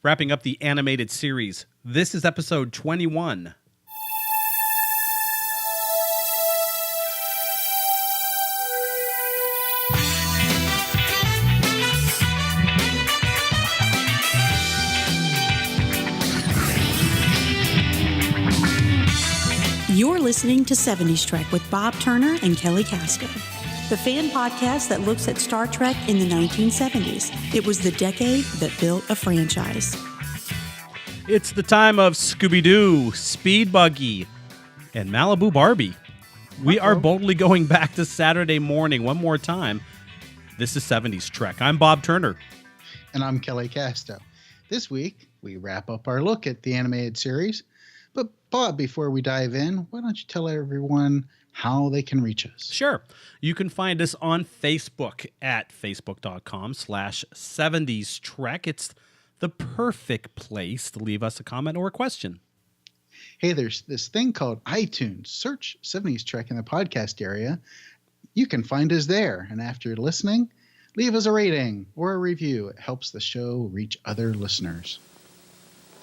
wrapping up the animated series. This is episode 21. You're listening to 70s Trek with Bob Turner and Kelly Casto, the fan podcast that looks at Star Trek in the 1970s. It was the decade that built a franchise. It's the time of Scooby-Doo, Speed Buggy, and Malibu Barbie. We are boldly going back to Saturday morning one more time. This is 70s Trek. I'm Bob Turner. And I'm Kelly Casto. This week, we wrap up our look at the animated series. But Bob, before we dive in, why don't you tell everyone how they can reach us? Sure. You can find us on Facebook at facebook.com/70s Trek. It's the perfect place to leave us a comment or a question. Hey, there's this thing called iTunes. Search 70s Trek in the podcast area. You can find us there. And after listening, leave us a rating or a review. It helps the show reach other listeners.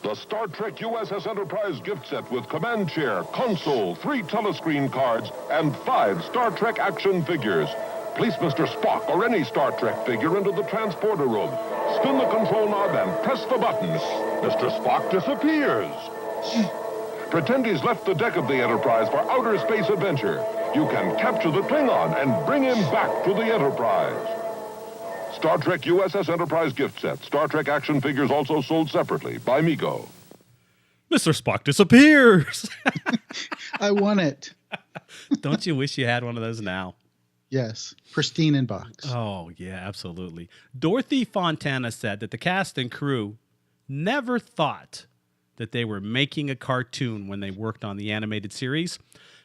The Star Trek USS Enterprise gift set with command chair, console, 3 telescreen cards, and 5 Star Trek action figures. Place Mr. Spock or any Star Trek figure into the transporter room. Spin the control knob and press the buttons. Mr. Spock disappears. Pretend he's left the deck of the Enterprise for outer space adventure. You can capture the Klingon and bring him back to the Enterprise. Star Trek USS Enterprise gift set. Star Trek action figures also sold separately by Mego. Mr. Spock disappears. I want it. Don't you wish you had one of those now? Yes. Pristine in box. Oh, yeah, absolutely. Dorothy Fontana said that the cast and crew never thought that they were making a cartoon when they worked on the animated series.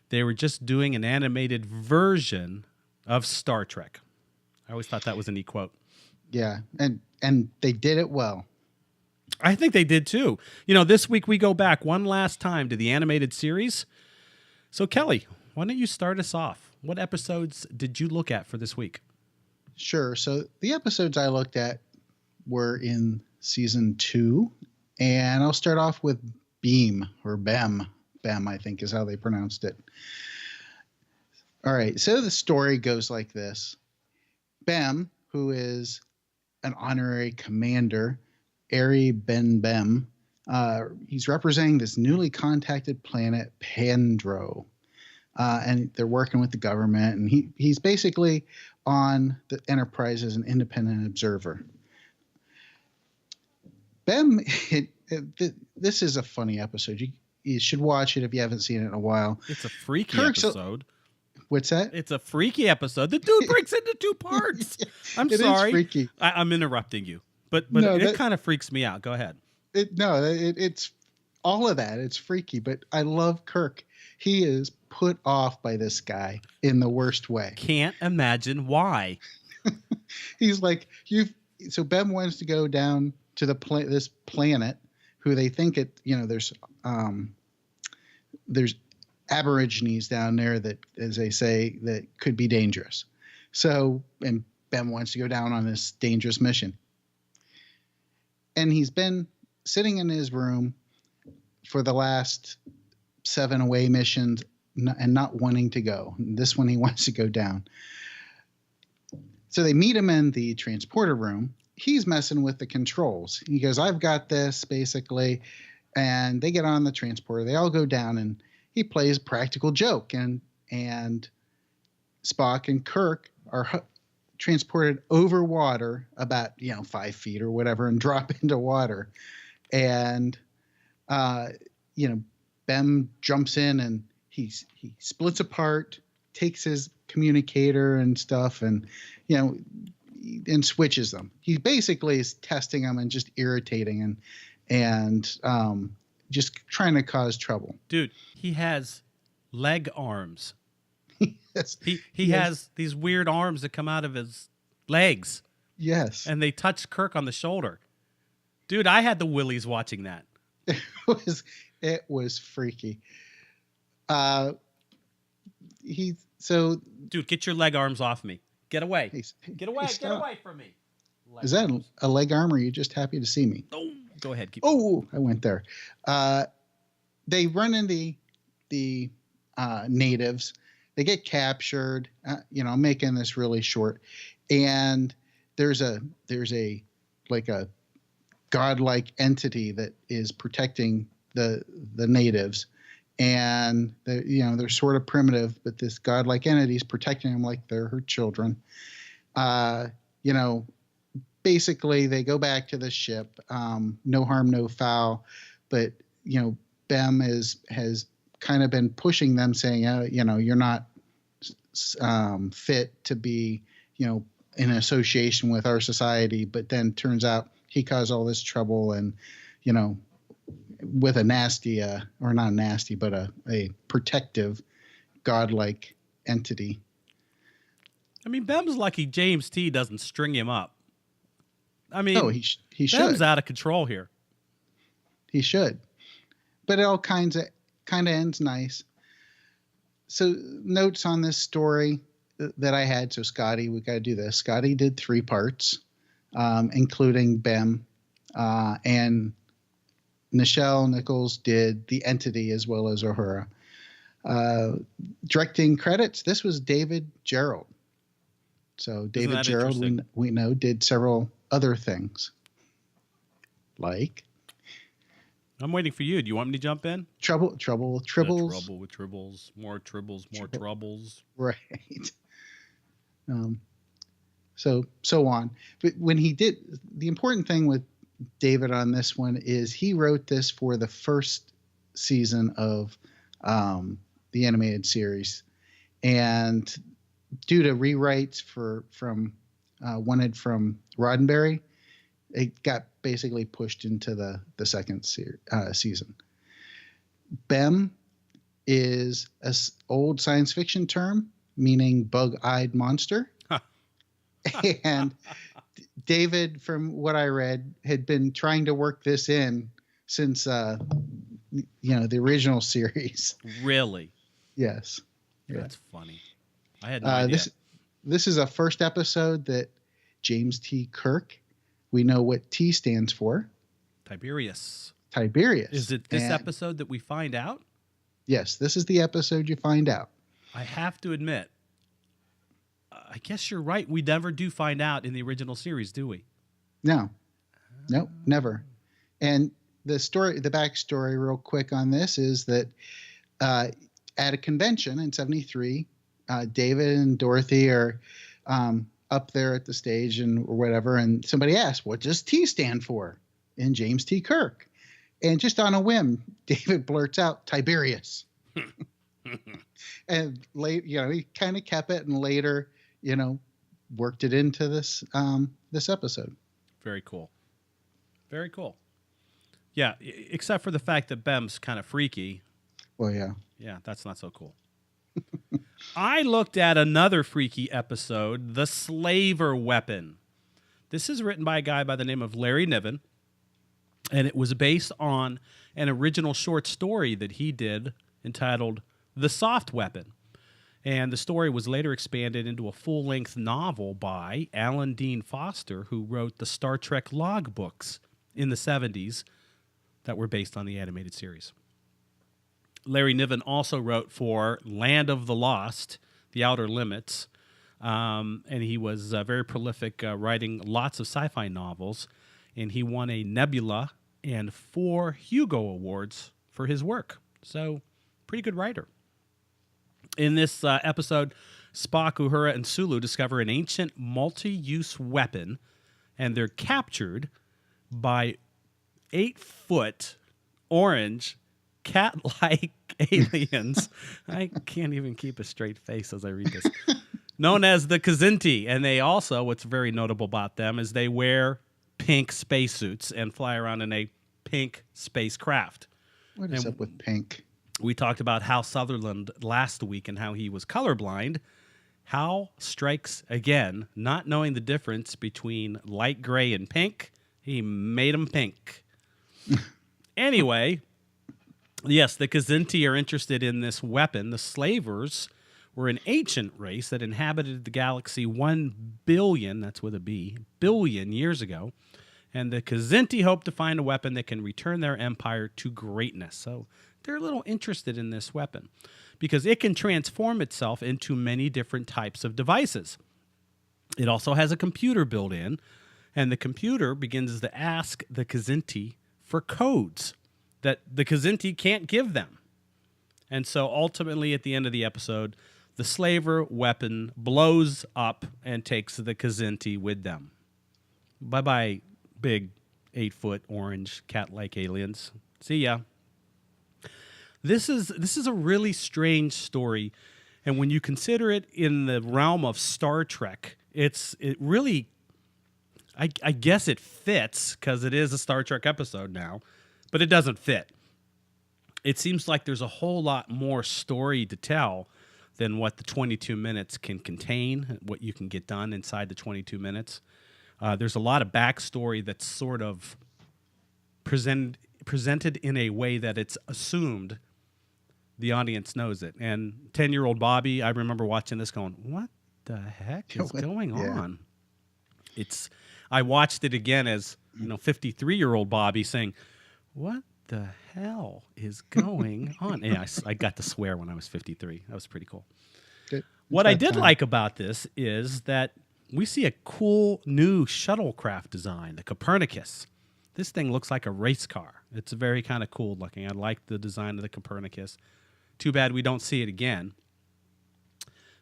They were just doing an animated version of Star Trek. I always thought that was a neat quote. Yeah, and they did it well. I think they did too. You know, this week we go back one last time to the animated series. So, Kelly, why don't you start us off? What episodes did you look at for this week? Sure. So the episodes I looked at were in season 2, and I'll start off with Beam, or Bem. Bem, I think, is how they pronounced it. All right, so the story goes like this. Bem, who is an honorary commander, Ari Ben Bem, he's representing this newly contacted planet, Pandro. And they're working with the government, and he's basically on the Enterprise as an independent observer. Bem, this is a funny episode. You should watch it if you haven't seen it in a while. It's a freaky episode. What's that? It's a freaky episode. The dude breaks into 2 parts. I'm sorry. It is freaky. I'm interrupting you, but No, it kind of freaks me out. Go ahead. It's all of that. It's freaky, but I love Kirk. He is put off by this guy in the worst way. Can't imagine why. He's like, so Bem wants to go down to this planet, who they think there's Aborigines down there that, as they say, that could be dangerous. So, and Bem wants to go down on this dangerous mission. And he's been sitting in his room for the last 7 away missions and not wanting to go. And this one he wants to go down. So they meet him in the transporter room. He's messing with the controls. He goes, I've got this, basically. And they get on the transporter. They all go down, and he plays practical joke. And Spock and Kirk are transported over water about 5 feet or whatever, and drop into water. And Bem jumps in, and he splits apart, takes his communicator and stuff, and and switches them. He basically is testing them and just irritating and just trying to cause trouble. Dude, he has leg arms. Yes. He has these weird arms that come out of his legs. Yes. And they touch Kirk on the shoulder. Dude, I had the willies watching that. It was freaky. Dude, get your leg arms off me. Get away. Get away. Get away from me. Is that a leg arm, or are you just happy to see me? Oh, Go ahead. Keep Oh, I went there. They run into the natives. They get captured. I'm making this really short. And there's a like a godlike entity that is protecting the natives, and they're sort of primitive, but this godlike entity is protecting them like they're her children. Basically they go back to the ship, no harm, no foul, but Bem has kind of been pushing them, saying, you're not fit to be, in association with our society. But then turns out he caused all this trouble, and, with a nasty, or not nasty, but a protective, godlike entity. I mean, Bem's lucky James T doesn't string him up. I mean, he should. Bem's out of control here. He should. But it all kind of ends nice. So notes on this story that I had. So Scotty, we got to do this. Scotty did 3 parts, including Bem, and Nichelle Nichols did the entity as well as Uhura. Directing credits. This was David Gerald. So David Gerald, we know, did several other things. Like? I'm waiting for you. Do you want me to jump in? Trouble with Tribbles. Trouble with Tribbles. More Tribbles, more Troubles. Right. So on. But when he did, the important thing with David on this one is he wrote this for the first season of the animated series, and due to rewrites from Roddenberry, it got basically pushed into the second season. Bem is an old science fiction term meaning bug-eyed monster. And David, from what I read, had been trying to work this in since the original series. Really? Yes. That's funny. I had no idea. This is a first episode that James T. Kirk, we know what T stands for. Tiberius. Is it this episode that we find out? Yes, this is the episode you find out. I have to admit, I guess you're right. We never do find out in the original series, do we? No. Nope, never. And the backstory real quick on this is that at a convention in 1973, David and Dorothy are up there at the stage or whatever, and somebody asks, what does T stand for? And James T. Kirk. And just on a whim, David blurts out Tiberius. And he kind of kept it, and later, worked it into this episode. Very cool. Very cool. Yeah, except for the fact that Bem's kind of freaky. Well, yeah. Yeah, that's not so cool. I looked at another freaky episode, The Slaver Weapon. This is written by a guy by the name of Larry Niven, and it was based on an original short story that he did entitled The Soft Weapon. And the story was later expanded into a full-length novel by Alan Dean Foster, who wrote the Star Trek log books in the 70s that were based on the animated series. Larry Niven also wrote for Land of the Lost, The Outer Limits, and he was very prolific writing lots of sci-fi novels, and he won a Nebula and 4 Hugo Awards for his work. So, pretty good writer. In this episode, Spock, Uhura, and Sulu discover an ancient multi-use weapon, and they're captured by 8-foot orange cat-like aliens. I can't even keep a straight face as I read this. Known as the Kzinti. And they also, what's very notable about them is they wear pink spacesuits and fly around in a pink spacecraft. What is up with pink? We talked about Hal Sutherland last week and how he was colorblind. Hal strikes again, not knowing the difference between light gray and pink. He made them pink. Anyway, yes, the Kzinti are interested in this weapon. The Slavers were an ancient race that inhabited the galaxy 1 billion, that's with a B, billion years ago. and the Kzinti hope to find a weapon that can return their empire to greatness. So they're a little interested in this weapon because it can transform itself into many different types of devices. It also has a computer built in, and the computer begins to ask the Kzinti for codes that the Kzinti can't give them. And so ultimately at the end of the episode, the slaver weapon blows up and takes the Kzinti with them. Bye-bye, big 8-foot orange cat-like aliens. See ya. This is a really strange story, and when you consider it in the realm of Star Trek, it really, I guess it fits because it is a Star Trek episode now, but it doesn't fit. It seems like there's a whole lot more story to tell than what the 22 minutes can contain, what you can get done inside the 22 minutes. There's a lot of backstory that's sort of presented in a way that it's assumed the audience knows it. And 10-year-old Bobby, I remember watching this going, what the heck is going on? I watched it again as 53-year-old Bobby saying, what the hell is going on? And I got to swear when I was 53. That was pretty cool. What I did like about this is that we see a cool new shuttlecraft design, the Copernicus. This thing looks like a race car. It's very kind of cool looking. I like the design of the Copernicus. Too bad we don't see it again.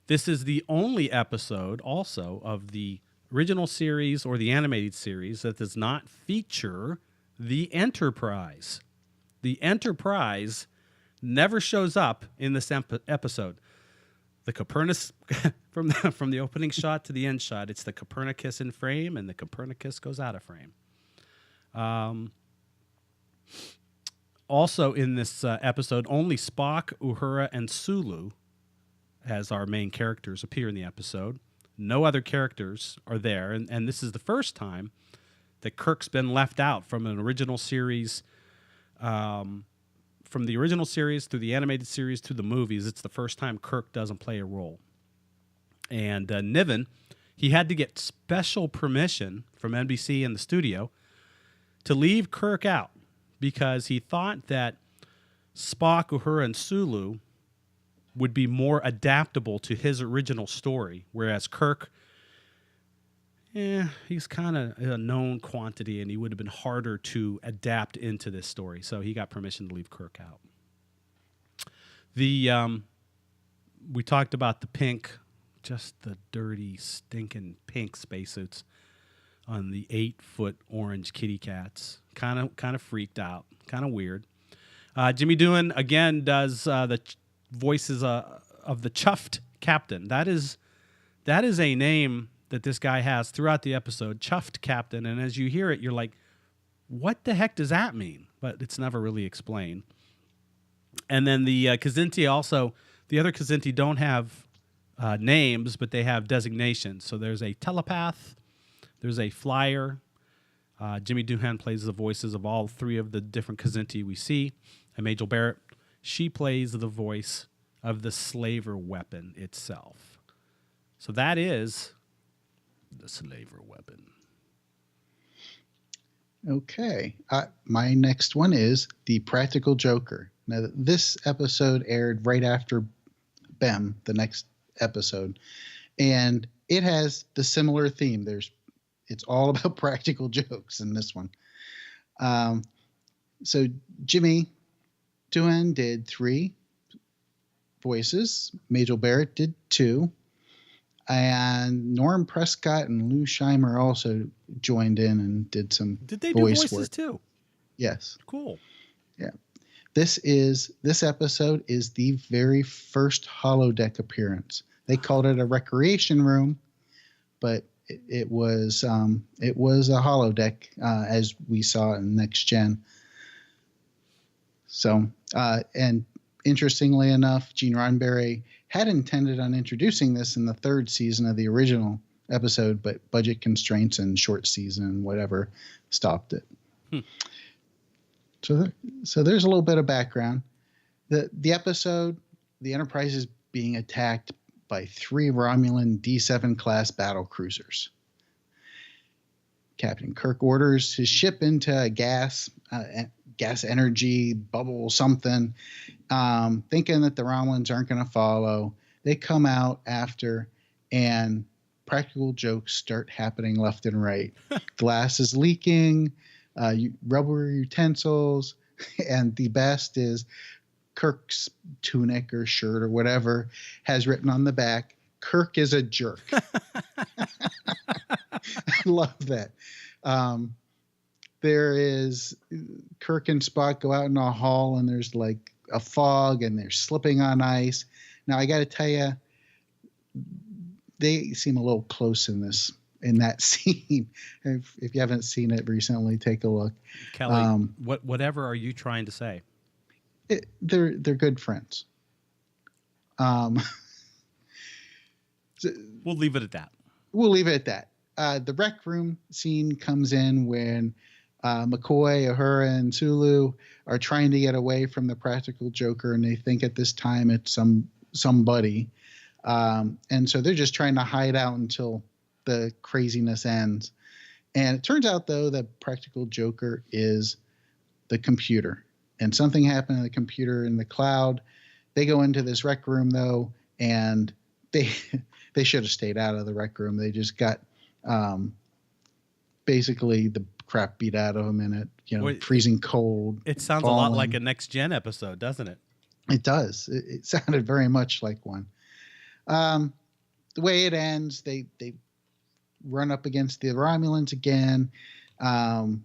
This is the only episode also of the original series or the animated series that does not feature the Enterprise. The Enterprise never shows up in this episode. The Copernicus, from the opening shot to the end shot, it's the Copernicus in frame, and the Copernicus goes out of frame. Also in this episode, only Spock, Uhura, and Sulu, as our main characters, appear in the episode. No other characters are there, and this is the first time that Kirk's been left out from an original series. From the original series through the animated series to the movies, it's the first time Kirk doesn't play a role. And Niven, he had to get special permission from NBC and the studio to leave Kirk out because he thought that Spock, Uhura, and Sulu would be more adaptable to his original story, whereas Kirk, he's kind of a known quantity, and he would have been harder to adapt into this story. So he got permission to leave Kirk out. We talked about the pink, just the dirty, stinking pink spacesuits on the 8-foot orange kitty cats. Kind of freaked out, kind of weird. Jimmy Doohan again does the voices of the Chuffed Captain. That is a name that this guy has throughout the episode, Chuffed Captain. And as you hear it, you're like, what the heck does that mean? But it's never really explained. And then the Kzinti also, the other Kzinti don't have names, but they have designations. So there's a telepath, there's a flyer. Jimmy Doohan plays the voices of all three of the different Kzinti we see. And Majel Barrett, she plays the voice of the slaver weapon itself. So that is the slaver weapon. Okay. My next one is The Practical Joker. Now, this episode aired right after Bem, the next episode, and it has the similar theme. It's all about practical jokes in this one. So Jimmy Doohan did 3 voices. Majel Barrett did 2. And Norm Prescott and Lou Scheimer also joined in and did some voice work. Did they do voices too? Yes. Cool. Yeah. This episode is the very first holodeck appearance. They called it a recreation room, but it was a holodeck as we saw in Next Gen. So and interestingly enough, Gene Roddenberry had intended on introducing this in the 3rd season of the original episode, but budget constraints and short season and whatever stopped it. So there's a little bit of background. The episode, the Enterprise is being attacked by 3 Romulan D7 class battle cruisers. Captain Kirk orders his ship into a gas energy bubble something, thinking that the Romulans aren't going to follow. They come out after, and practical jokes start happening left and right. Glass is leaking, rubber utensils, and the best is Kirk's tunic or shirt or whatever has written on the back, "Kirk is a jerk." I love that. There is Kirk and Spock go out in a hall, and there's like a fog, and they're slipping on ice. Now I got to tell you, they seem a little close in that scene. If you haven't seen it recently, take a look. Kelly, whatever are you trying to say? They're good friends. We'll leave it at that. We'll leave it at that. The rec room scene comes in when McCoy, Uhura, and Sulu are trying to get away from the practical joker, and they think at this time it's somebody. And so they're just trying to hide out until the craziness ends. And it turns out, though, that practical joker is the computer. And something happened to the computer in the cloud. They go into this rec room, though, and they should have stayed out of the rec room. They just got basically the crap beat out of them in it, freezing cold. It sounds falling. A lot like a Next Gen episode, doesn't it? It does. It sounded very much like one. The way it ends, they run up against the Romulans again.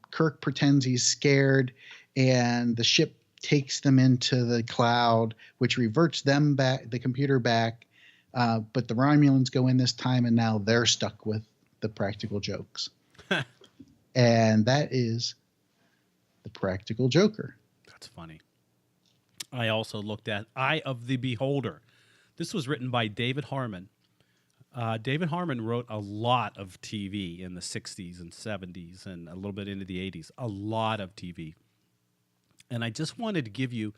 Kirk pretends he's scared, and the ship takes them into the cloud, which reverts them back, the computer back. But the Romulans go in this time, and now they're stuck with the practical jokes. And that is the practical joker. That's funny. I also looked at Eye of the Beholder. This was written by David Harmon. David Harmon wrote a lot of TV in the 60s and 70s and a little bit into the 80s. A lot of TV. And I just wanted to give you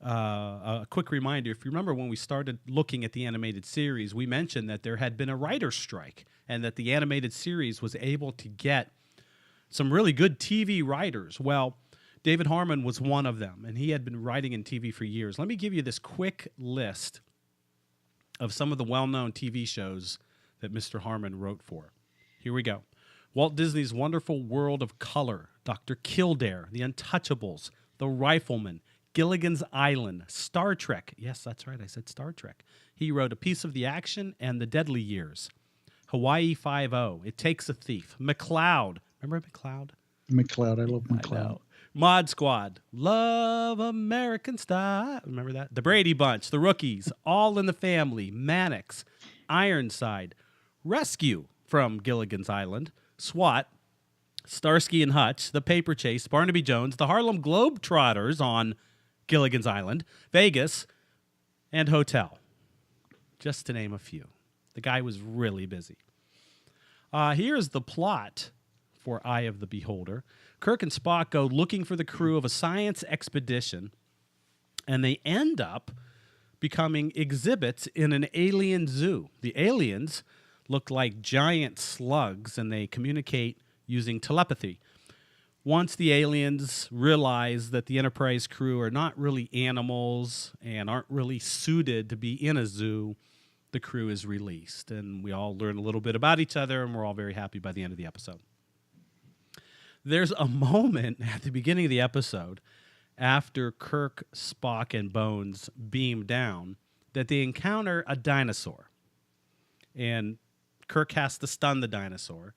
a quick reminder. If you remember when we started looking at the animated series, we mentioned that there had been a writer's strike and that the animated series was able to get some really good TV writers. Well, David Harmon was one of them, and he had been writing in TV for years. Let me give you this quick list of some of the well-known TV shows that Mr. Harmon wrote for. Here we go. Walt Disney's Wonderful World of Color, Dr. Kildare, The Untouchables, The Rifleman, Gilligan's Island, Star Trek. Yes, that's right, I said Star Trek. He wrote A Piece of the Action and The Deadly Years. Hawaii Five-0, It Takes a Thief, McCloud. Remember McCloud? McCloud, I love McCloud. Mod Squad, Love American Style. Remember that? The Brady Bunch, The Rookies, All in the Family, Mannix, Ironside, Rescue from Gilligan's Island, SWAT, Starsky and Hutch, The Paper Chase, Barnaby Jones, The Harlem Globetrotters on Gilligan's Island, Vegas, and Hotel, just to name a few. The guy was really busy. Here's the plot for Eye of the Beholder. Kirk and Spock go looking for the crew of a science expedition, and they end up becoming exhibits in an alien zoo. The aliens look like giant slugs, and they communicate using telepathy. Once the aliens realize that the Enterprise crew are not really animals and aren't really suited to be in a zoo, the crew is released, and we all learn a little bit about each other, and we're all very happy by the end of the episode. There's a moment at the beginning of the episode after Kirk, Spock, and Bones beam down that they encounter a dinosaur. And Kirk has to stun the dinosaur.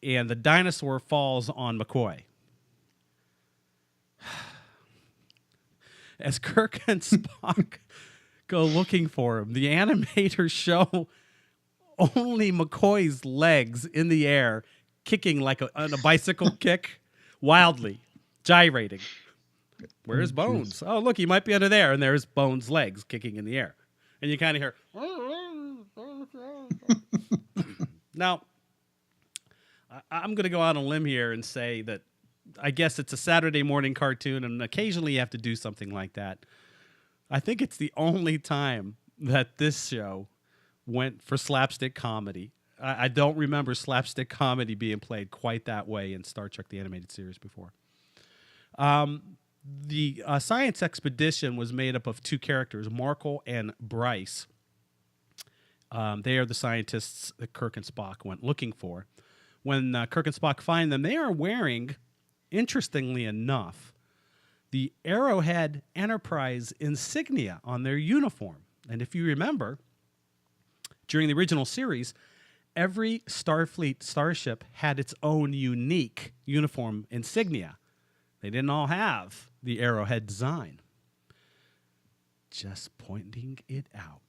And the dinosaur falls on McCoy. As Kirk and Spock go looking for him, the animators show only McCoy's legs in the air, kicking like on a bicycle kick, wildly, gyrating. Where's Bones? Oh, look, he might be under there. And there's Bones' legs kicking in the air. And you kind of hear... Now, I'm going to go out on a limb here and say that I guess it's a Saturday morning cartoon, and occasionally you have to do something like that. I think it's the only time that this show went for slapstick comedy. I don't remember slapstick comedy being played quite that way in Star Trek: The Animated Series before. The science expedition was made up of two characters, Markle and Bryce. They are the scientists that Kirk and Spock went looking for. When Kirk and Spock find them, they are wearing, interestingly enough, the Arrowhead Enterprise insignia on their uniform. And if you remember, during the original series, every Starfleet starship had its own unique uniform insignia. They didn't all have the Arrowhead design. Just pointing it out.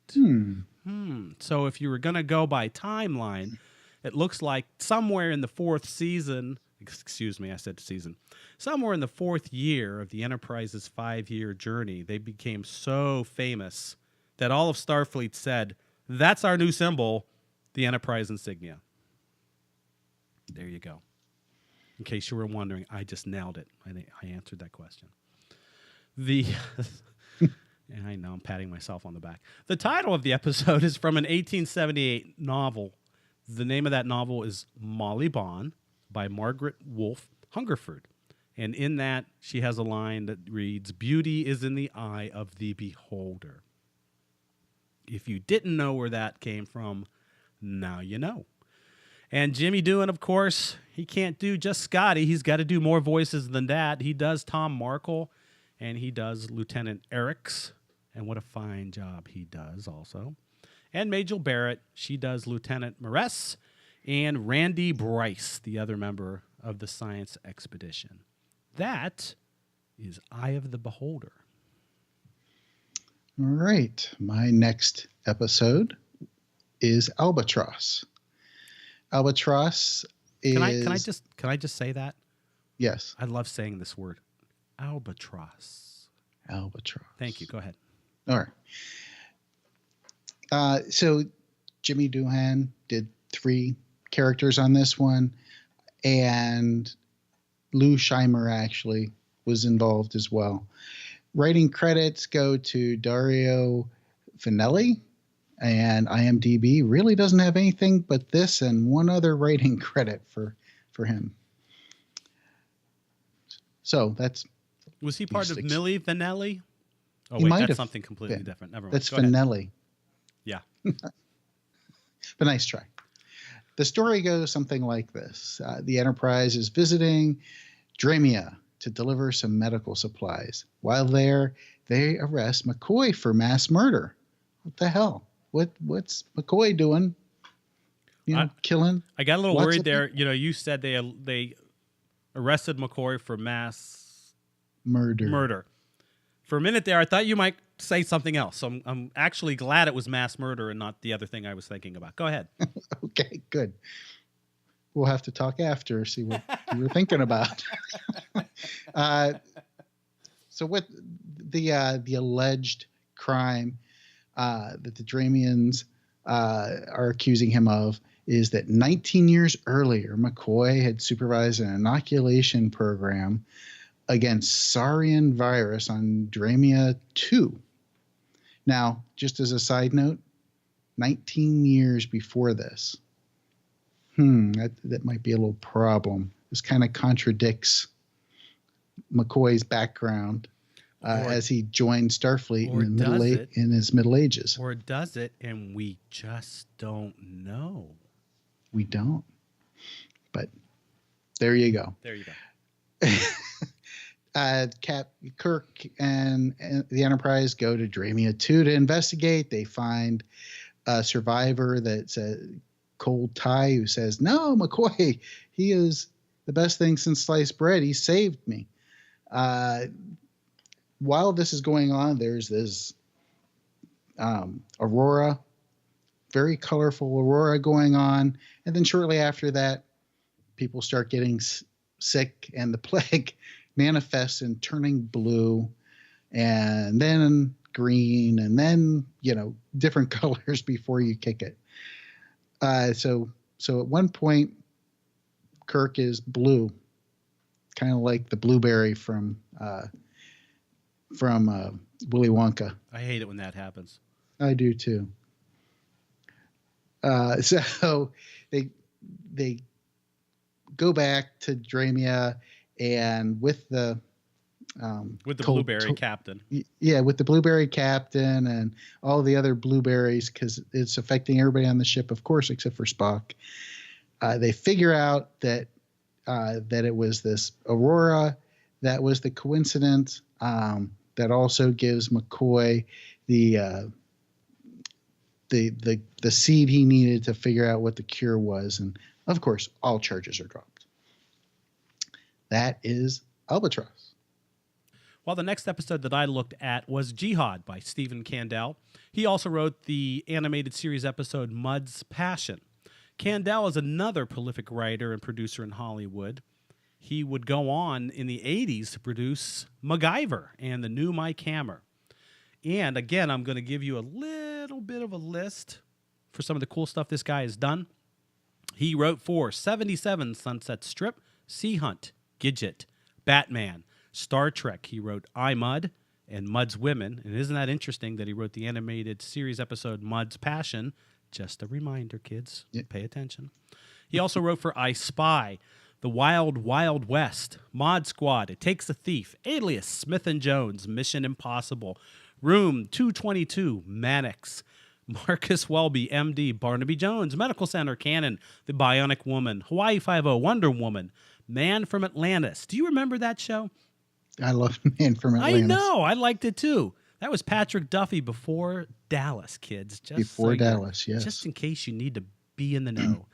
So if you were going to go by timeline, it looks like somewhere in the fourth season, excuse me, I said season, somewhere in the fourth year of the Enterprise's 5-year journey, they became so famous that all of Starfleet said, that's our new symbol, the Enterprise insignia. There you go. In case you were wondering, I just nailed it. I answered that question. I know, I'm patting myself on the back. The title of the episode is from an 1878 novel. The name of that novel is Molly Bawn by Margaret Wolfe Hungerford. And in that, she has a line that reads, "Beauty is in the eye of the beholder." If you didn't know where that came from, now you know. And Jimmy Doohan, of course, he can't do just Scotty. He's got to do more voices than that. He does Tom Markle, and he does Lieutenant Ericks. And what a fine job he does also. And Majel Barrett, she does Lieutenant Maress, and Randy Bryce, the other member of the science expedition. That is Eye of the Beholder. All right. My next episode is Albatross. Albatross is... Can I just say that? Yes. I love saying this word. Albatross. Albatross. Thank you. Go ahead. All right. So Jimmy Doohan did 3 characters on this one, and Lou Scheimer actually was involved as well. Writing credits go to Dario Finelli, and IMDb really doesn't have anything but this and one other writing credit for him. So that's... Was he part of Milli Vanilli? Oh, he wait, might that's have something completely been. different. Never mind. That's Go ahead. Finelli. Yeah. But nice try. The story goes something like this. The Enterprise is visiting Dremia to deliver some medical supplies. While there, they arrest McCoy for mass murder. What the hell? What's McCoy doing? Killing? I got a little worried there. You said they arrested McCoy for mass murder. For a minute there, I thought you might say something else. So I'm actually glad it was mass murder and not the other thing I was thinking about. Go ahead. Okay, good. We'll have to talk after, see what you were thinking about. So what the alleged crime that the Dramians are accusing him of is that 19 years earlier, McCoy had supervised an inoculation program against Saurian virus on Dramia 2. Now, just as a side note, 19 years before this. That might be a little problem. This kind of contradicts McCoy's background as he joined Starfleet in his middle ages. Or does it, and we just don't know. We don't. But there you go. There you go. Kirk and the Enterprise go to Dramia 2 to investigate. They find a survivor that's a cold tie who says, "No, McCoy, he is the best thing since sliced bread. He saved me." While this is going on, there's this aurora, very colorful aurora going on. And then shortly after that, people start getting sick and the plague manifests in turning blue and then green and then, different colors before you kick it. So at one point, Kirk is blue, kind of like the blueberry from Willy Wonka. I hate it when that happens. I do too. So they go back to Dramia, and with the blueberry captain. Yeah, with the blueberry captain and all the other blueberries, because it's affecting everybody on the ship, of course, except for Spock. They figure out that it was this Aurora that was the coincidence. That also gives McCoy the seed he needed to figure out what the cure was, and of course, all charges are dropped. That is Albatross. Well, the next episode that I looked at was Jihad by Stephen Kandel. He also wrote the animated series episode Mud's Passion. Kandel is another prolific writer and producer in Hollywood. He would go on in the 80s to produce MacGyver and The New Mike Hammer. And again, I'm going to give you a little bit of a list for some of the cool stuff this guy has done. He wrote for 77 Sunset Strip, Sea Hunt, Gidget, Batman, Star Trek. He wrote I, Mud and Mud's Women. And isn't that interesting that he wrote the animated series episode Mud's Passion? Just a reminder, kids. Yep. Pay attention. He also wrote for I Spy, The Wild Wild West, Mod Squad, It Takes a Thief, Alias, Smith & Jones, Mission Impossible, Room 222, Mannix, Marcus Welby, MD, Barnaby Jones, Medical Center, Canon, The Bionic Woman, Hawaii Five-0, Wonder Woman, Man from Atlantis. Do you remember that show? I love Man from Atlantis. I know. I liked it too. That was Patrick Duffy before Dallas, kids. Just before Dallas, yes. Just in case you need to be in the know.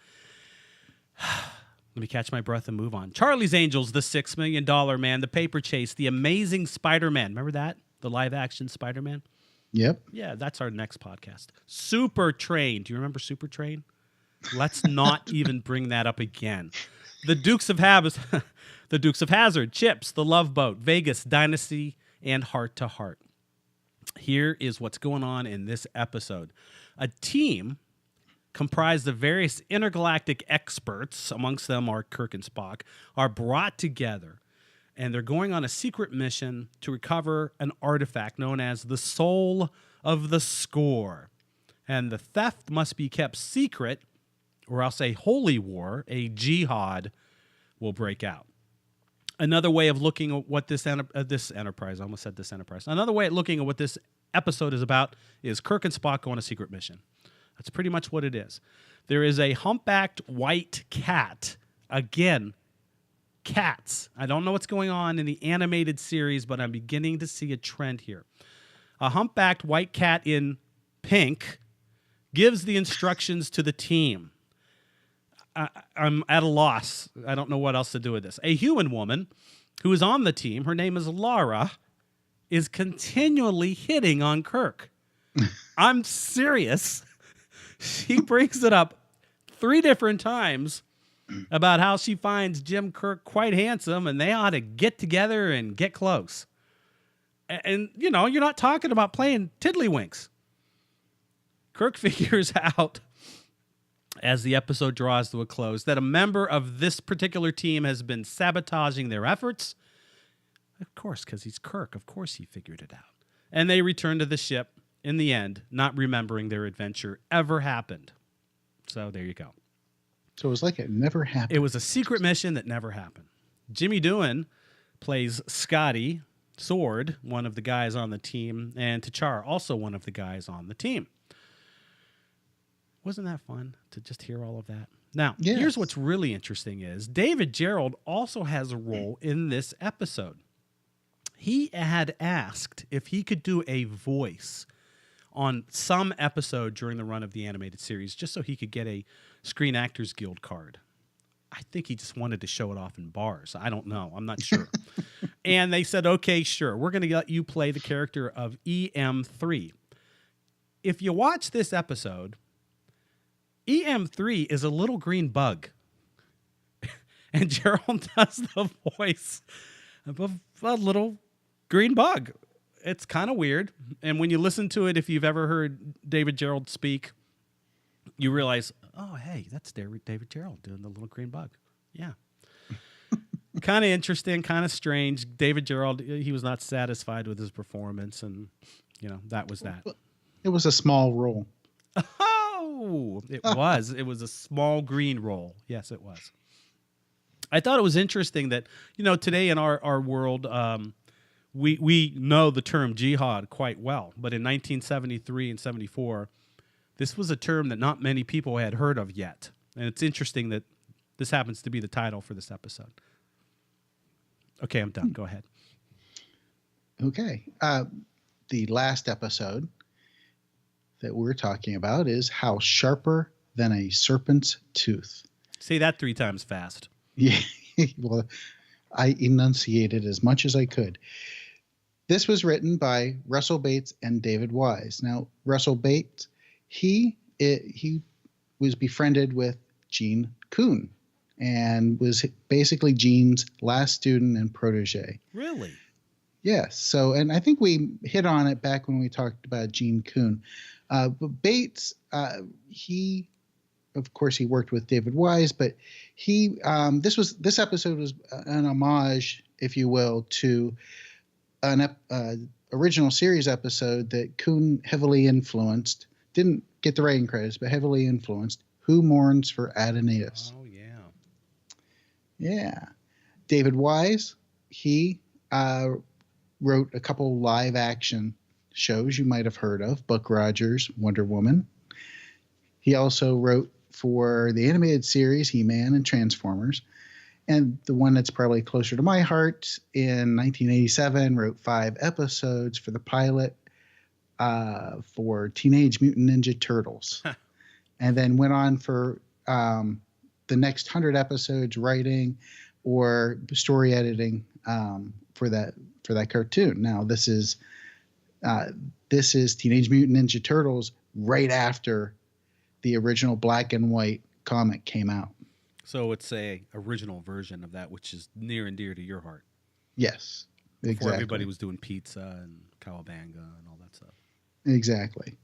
Let me catch my breath and move on. Charlie's Angels, The $6 Million Man, The Paper Chase, The Amazing Spider-Man. Remember that? The live-action Spider-Man? Yep. Yeah, that's our next podcast. Super Train. Do you remember Super Train? Let's not even bring that up again. The Dukes of Hazzard, Chips, The Love Boat, Vegas, Dynasty, and Heart to Heart. Here is what's going on in this episode. A team comprised of various intergalactic experts, amongst them are Kirk and Spock, are brought together, and they're going on a secret mission to recover an artifact known as the Soul of the Score. And the theft must be kept secret, or else a holy war, a jihad, will break out. Another way of looking at what enterprise, I almost said this enterprise. Another way of looking at what this episode is about is Kirk and Spock go on a secret mission. That's pretty much what it is. There is a humpbacked white cat. Again, cats. I don't know what's going on in the animated series, but I'm beginning to see a trend here. A humpbacked white cat in pink gives the instructions to the team. I'm at a loss. I don't know what else to do with this. A human woman who is on the team, her name is Laura, is continually hitting on Kirk. I'm serious. She brings it up 3 different times about how she finds Jim Kirk quite handsome and they ought to get together and get close. And you know, you're not talking about playing tiddlywinks. Kirk figures out, as the episode draws to a close, that a member of this particular team has been sabotaging their efforts. Of course, because he's Kirk. Of course he figured it out. And they return to the ship in the end, not remembering their adventure ever happened. So there you go. So it was like it never happened. It was a secret mission that never happened. Jimmy Doohan plays Scotty Sword, one of the guys on the team, and T'Char, also one of the guys on the team. Wasn't that fun to just hear all of that? Now, yes. Here's what's really interesting is David Gerrold also has a role in this episode. He had asked if he could do a voice on some episode during the run of the animated series just so he could get a Screen Actors Guild card. I think he just wanted to show it off in bars. I don't know. I'm not sure. And they said, okay, sure. We're going to let you play the character of EM3. If you watch this episode, EM3 is a little green bug. And Gerald does the voice of a little green bug. It's kind of weird. And when you listen to it, if you've ever heard David Gerrold speak, you realize, oh, hey, that's David Gerrold doing the little green bug. Yeah. Kind of interesting, kind of strange. David Gerrold, he was not satisfied with his performance. And, you know, that was that. It was a small role. Oh, No, it was. It was a small green roll. Yes, it was. I thought it was interesting that, today in our world, we know the term jihad quite well. But in 1973 and 74, this was a term that not many people had heard of yet. And it's interesting that this happens to be the title for this episode. Okay, I'm done. Go ahead. Okay. The last episode that we're talking about is How Sharper Than a Serpent's Tooth. Say that 3 times fast. Yeah. Well, I enunciated as much as I could. This was written by Russell Bates and David Wise. Now, Russell Bates, he was befriended with Gene Coon and was basically Gene's last student and protege. Really? Yes. So, and I think we hit on it back when we talked about Gene Coon. But Bates, he, of course, he worked with David Wise, but this episode was an homage, if you will, to an original series episode that Coon heavily influenced. Didn't get the writing credits, but heavily influenced. Who Mourns for Adonais? Oh, yeah. Yeah. David Wise, he wrote a couple live action shows you might have heard of, Buck Rogers, Wonder Woman. He also wrote for the animated series He-Man and Transformers. And the one that's probably closer to my heart, in 1987, wrote 5 episodes for the pilot for Teenage Mutant Ninja Turtles. And then went on for the next 100 episodes writing or story editing for that cartoon. Now, this is Teenage Mutant Ninja Turtles right after the original black and white comic came out. So it's a original version of that, which is near and dear to your heart. Yes, Before exactly. everybody was doing pizza and cowabunga and all that stuff. Exactly.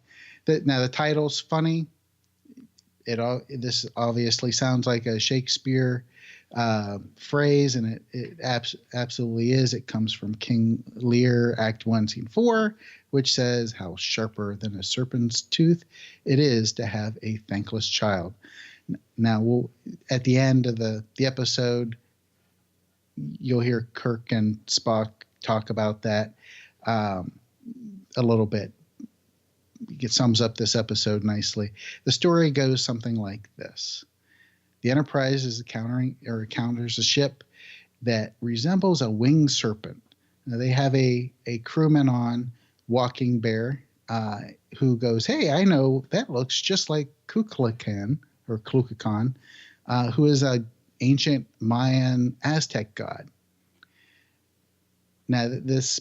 Now the title's funny. This obviously sounds like a Shakespeare phrase, and it absolutely is. It comes from King Lear, Act 1, Scene 4, which says, "How sharper than a serpent's tooth it is to have a thankless child." Now, at the end of the episode, you'll hear Kirk and Spock talk about that a little bit. It sums up this episode nicely. The story goes something like this. The Enterprise encounters a ship that resembles a winged serpent. Now, they have a crewman on, Walking Bear, who goes, "Hey, I know that looks just like Kukulkan, who is an ancient Mayan Aztec god." Now, this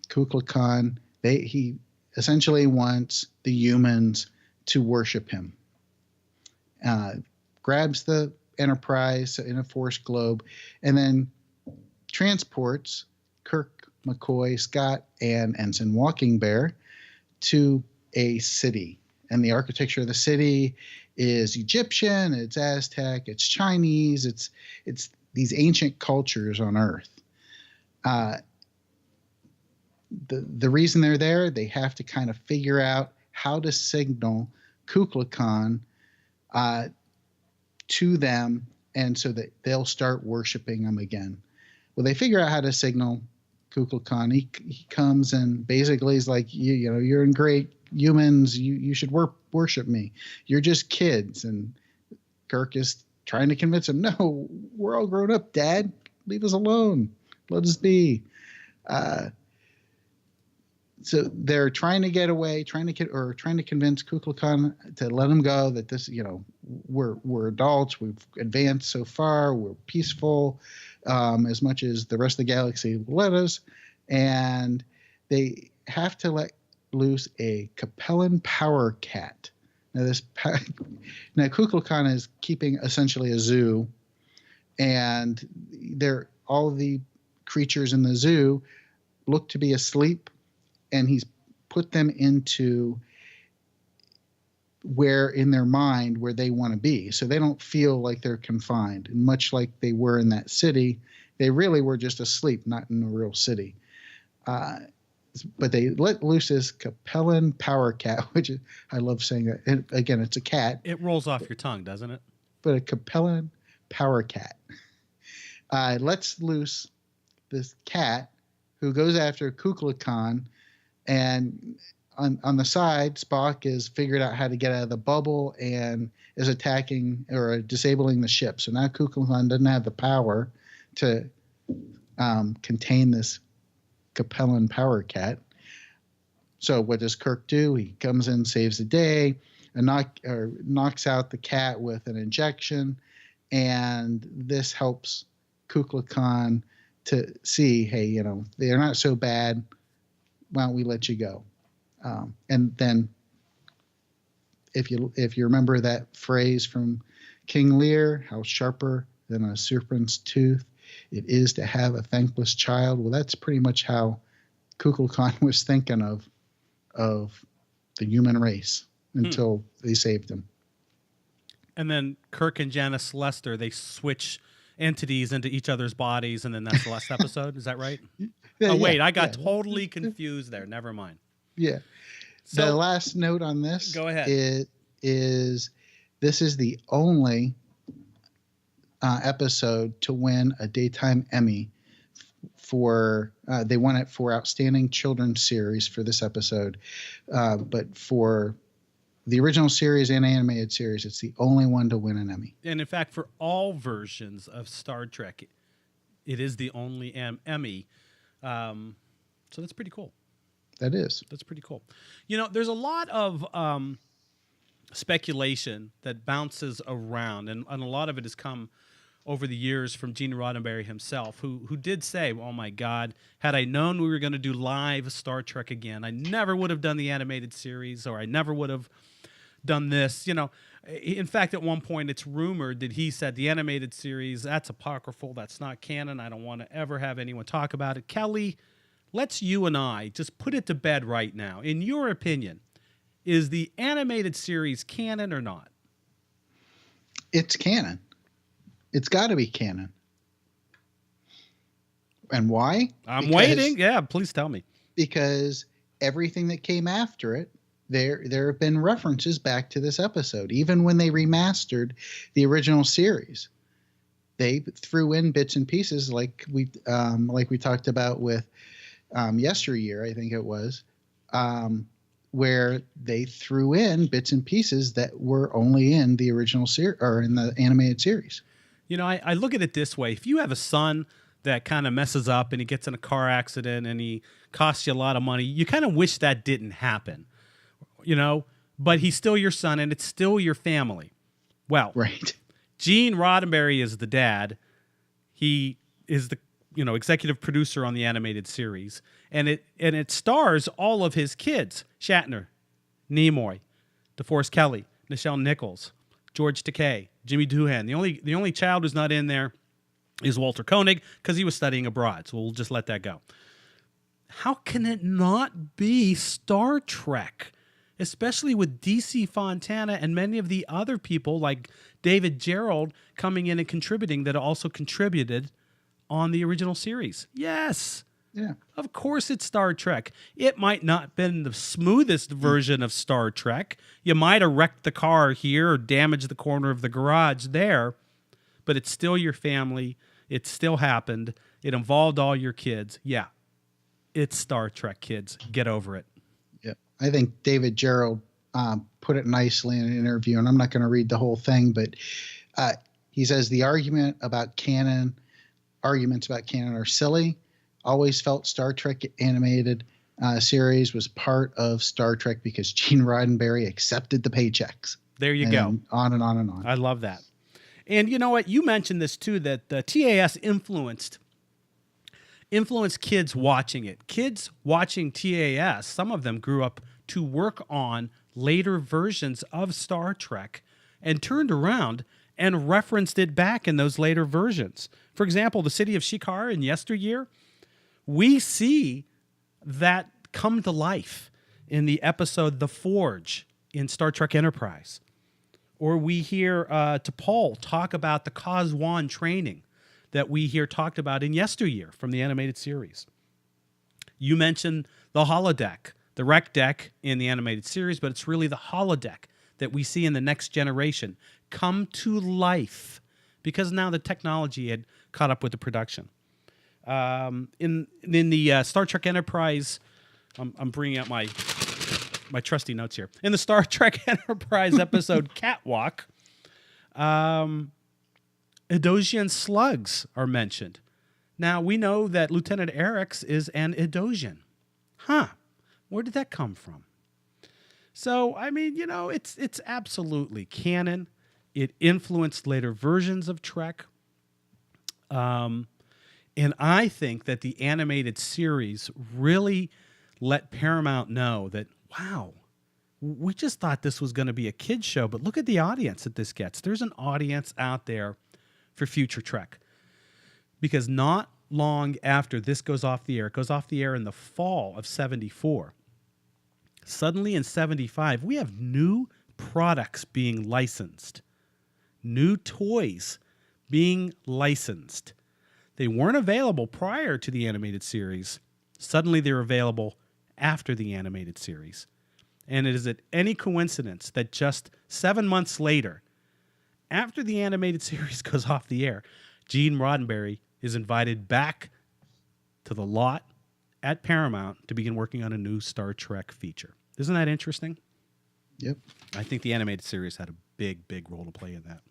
Kukulkan, he essentially wants the humans to worship him. Grabs the Enterprise in a force globe and then transports Kirk, McCoy, Scott, and Ensign Walking Bear to a city. And the architecture of the city is Egyptian, it's Aztec, it's Chinese, it's these ancient cultures on Earth. The reason they're there, they have to kind of figure out how to signal Kukulkan to them, and so that they'll start worshiping him again. Well, they figure out how to signal Kukulkan. He comes and basically is like, you're in great humans. You should worship me. You're just kids. And Kirk is trying to convince him, no, we're all grown up, Dad. Leave us alone. Let us be. So they're trying to get away, trying to convince Kukulkan to let him go. That this, we're adults. We've advanced so far. We're peaceful, as much as the rest of the galaxy will let us. And they have to let loose a Capellan power cat. Now Kukulkan is keeping essentially a zoo, and all of the creatures in the zoo look to be asleep. And he's put them into where in their mind where they want to be. So they don't feel like they're confined. And much like they were in that city, they really were just asleep, not in a real city. but they let loose this Capellan power cat, which is, I love saying that. And again, it's a cat. It rolls off your tongue, doesn't it? But a Capellan power cat lets loose this cat who goes after Kukulkan, and on the side, Spock is figured out how to get out of the bubble and is attacking or disabling the ship. So now Kukulkan doesn't have the power to contain this Capellan power cat. So what does Kirk do? He comes in, saves the day, and knocks out the cat with an injection, and this helps Kukulkan to see, hey, they're not so bad. Why don't we let you go? And then, if you remember that phrase from King Lear, how sharper than a serpent's tooth it is to have a thankless child. Well, that's pretty much how Kukulkan was thinking of the human race until they saved him. And then Kirk and Janice Lester, they switch entities into each other's bodies, and then that's the last episode. Is that right? Yeah, oh, wait, I got totally confused there. Never mind. Yeah. So, the last note on this go ahead. Is this is the only episode to win a daytime Emmy for they won it for Outstanding Children's Series for this episode, but for the original series and animated series, it's the only one to win an Emmy. And in fact, for all versions of Star Trek, it is the only Emmy. So that's pretty cool. That is. That's pretty cool. There's a lot of speculation that bounces around, and a lot of it has come over the years from Gene Roddenberry himself, who did say, oh, my God, had I known we were going to do live Star Trek again, I never would have done the animated series, or I never would have done this. In fact, at one point, it's rumored that he said the animated series, that's apocryphal, that's not canon, I don't want to ever have anyone talk about it. Kelly, let's you and I just put it to bed right now. In your opinion, is the animated series canon or not? It's canon. It's got to be canon. And why? I'm waiting. Yeah, please tell me. Because everything that came after it, there have been references back to this episode. Even when they remastered the original series, they threw in bits and pieces like we talked about with Yesteryear, I think it was, where they threw in bits and pieces that were only in the original series or in the animated series. I look at it this way. If you have a son that kind of messes up and he gets in a car accident and he costs you a lot of money, you kind of wish that didn't happen, but he's still your son and it's still your family. Well, right. Gene Roddenberry is the dad. He is the executive producer on the animated series, and it stars all of his kids: Shatner, Nimoy, DeForest Kelley, Nichelle Nichols, George Takei, Jimmy Doohan. The only child who's not in there is Walter Koenig because he was studying abroad. So we'll just let that go. How can it not be Star Trek? Especially with DC Fontana and many of the other people like David Gerrold coming in and contributing that also contributed on the original series. Yes. Yeah. Of course it's Star Trek. It might not have been the smoothest version of Star Trek. You might have wrecked the car here or damaged the corner of the garage there, but it's still your family. It still happened. It involved all your kids. Yeah. It's Star Trek, kids. Get over it. Yeah. I think David Gerrold put it nicely in an interview, and I'm not going to read the whole thing, but he says the arguments about canon are silly. Always felt Star Trek animated series was part of Star Trek because Gene Roddenberry accepted the paychecks. There you go. On and on and on. I love that. And you know what? You mentioned this too, that the TAS influenced kids watching it. Kids watching TAS, some of them grew up to work on later versions of Star Trek and turned around and referenced it back in those later versions. For example, the city of Shikar in Yesteryear, we see that come to life in the episode The Forge in Star Trek Enterprise. Or we hear T'Pol talk about the Coswan training that we hear talked about in Yesteryear from the animated series. You mentioned the holodeck, the rec deck in the animated series, but it's really the holodeck that we see in the Next Generation come to life because now the technology had caught up with the production. In the Star Trek Enterprise, I'm bringing out my trusty notes here. In the Star Trek Enterprise episode Catwalk, Edosian slugs are mentioned. Now, we know that Lieutenant Eric's is an Edosian. Huh. Where did that come from? So, I mean, it's absolutely canon. It influenced later versions of Trek. And I think that the animated series really let Paramount know that, wow, we just thought this was going to be a kid's show, but look at the audience that this gets. There's an audience out there for future Trek. Because not long after this goes off the air, it goes off the air in the fall of 74. Suddenly in 75, we have new products being licensed. New toys being licensed. They weren't available prior to the animated series. Suddenly they're available after the animated series. And it is it any coincidence that just 7 months later, after the animated series goes off the air, Gene Roddenberry is invited back to the lot at Paramount to begin working on a new Star Trek feature. Isn't that interesting? Yep. I think the animated series had a big, big role to play in that.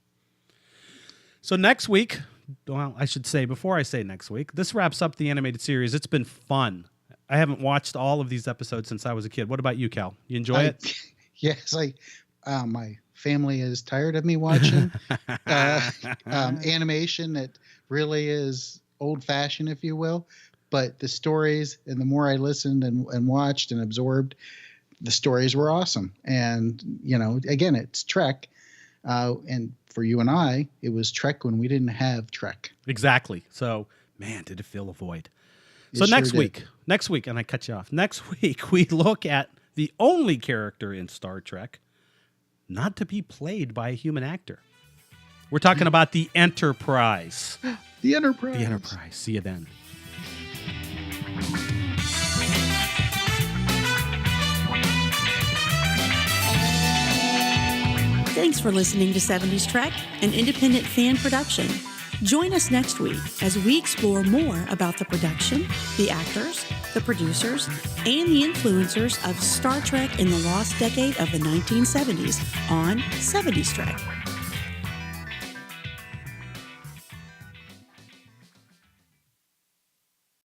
So next week, well, I should say, before I say next week, this wraps up the animated series. It's been fun. I haven't watched all of these episodes since I was a kid. What about you, Cal? You enjoy it? Yes, my family is tired of me watching animation that really is old-fashioned, if you will. But the stories, and the more I listened and watched and absorbed, the stories were awesome. And, again, it's Trek. And for you and I, it was Trek when we didn't have Trek. Exactly. So, man, did it fill a void. So next week, and I cut you off. Next week, we look at the only character in Star Trek not to be played by a human actor. We're talking about the Enterprise. The Enterprise. The Enterprise. See you then. Thanks for listening to 70s Trek, an independent fan production. Join us next week as we explore more about the production, the actors, the producers, and the influencers of Star Trek in the lost decade of the 1970s on 70s Trek.